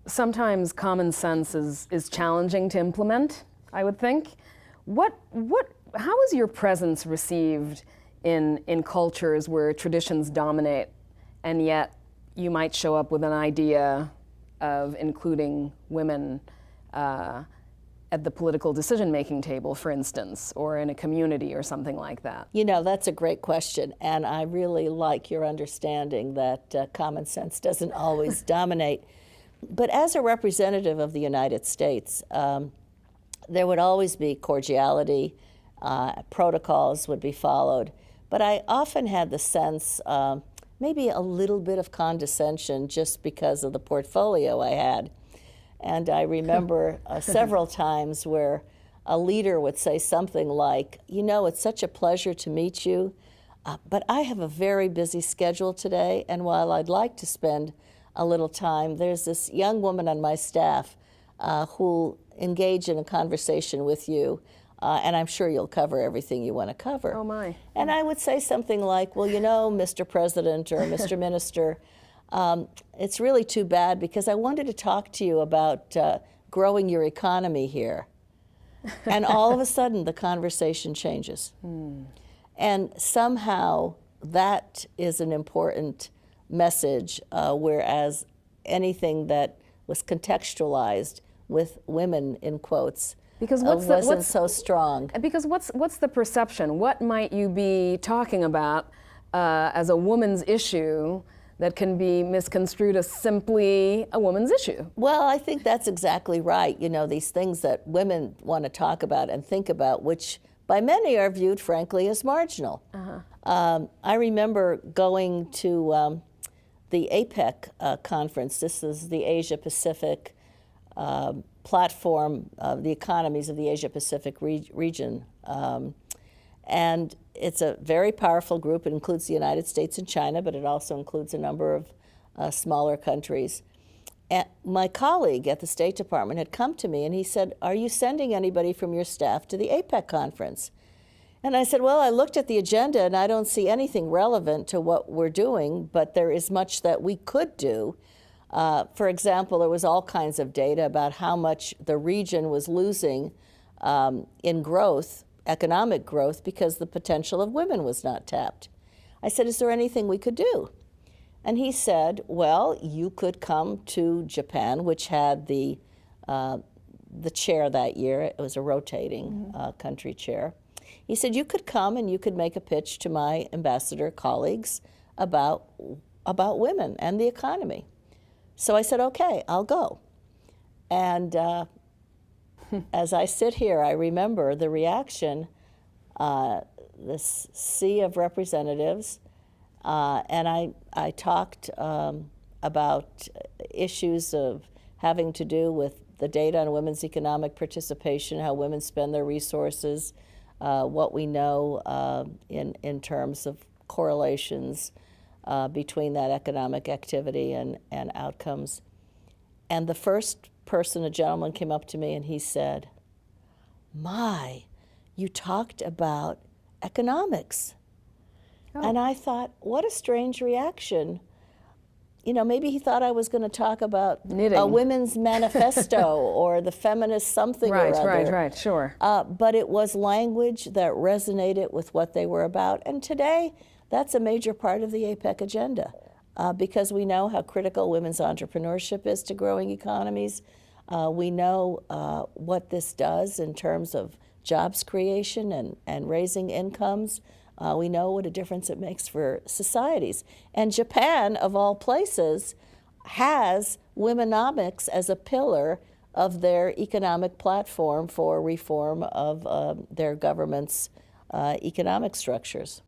sometimes common sense is challenging to implement, I would think. How is your presence received in cultures where traditions dominate, and yet you might show up with an idea of including women at the political decision-making table, for instance, or in a community or something like that? You know, that's a great question, and I really like your understanding that common sense doesn't always dominate. But as a representative of the United States, there would always be cordiality, protocols would be followed, but I often had the sense maybe a little bit of condescension just because of the portfolio I had. And I remember several times where a leader would say something like, you know, it's such a pleasure to meet you, but I have a very busy schedule today, and while I'd like to spend a little time, there's this young woman on my staff who'll engage in a conversation with you, and I'm sure you'll cover everything you want to cover. Oh my. And I would say something like, well, you know, Mr. President or Mr. Minister, it's really too bad because I wanted to talk to you about growing your economy here. And all of a sudden, the conversation changes. And somehow, that is an important message, whereas anything that was contextualized with women, in quotes, because wasn't so strong. Because what's the perception? What might you be talking about as a woman's issue that can be misconstrued as simply a woman's issue? Well, I think that's exactly right. You know, these things that women want to talk about and think about, which by many are viewed, frankly, as marginal. I remember going to the APEC conference. This is the Asia-Pacific platform of the economies of the Asia-Pacific region. And it's a very powerful group. It includes the United States and China, but it also includes a number of smaller countries. And my colleague at the State Department had come to me and he said, are you sending anybody from your staff to the APEC conference? And I said, well, I looked at the agenda and I don't see anything relevant to what we're doing, but there is much that we could do. For example, there was all kinds of data about how much the region was losing in growth, economic growth, because the potential of women was not tapped. I said, is there anything we could do? And he said, well, you could come to Japan, which had the chair that year. It was a rotating country chair. He said, you could come and you could make a pitch to my ambassador colleagues about women and the economy. So I said, okay, I'll go. And as I sit here, I remember the reaction, this sea of representatives, and I talked about issues of having to do with the data on women's economic participation, how women spend their resources, what we know in terms of correlations between that economic activity and outcomes. And the first person, a gentleman, came up to me and he said, my, you talked about economics. Oh. And I thought, what a strange reaction. You know, maybe he thought I was going to talk about knitting, a women's manifesto or the feminist something or other. Right, sure. But it was language that resonated with what they were about. And today, that's a major part of the APEC agenda because we know how critical women's entrepreneurship is to growing economies. We know what this does in terms of jobs creation and raising incomes. We know what a difference it makes for societies. And Japan, of all places, has womenomics as a pillar of their economic platform for reform of their government's economic structures.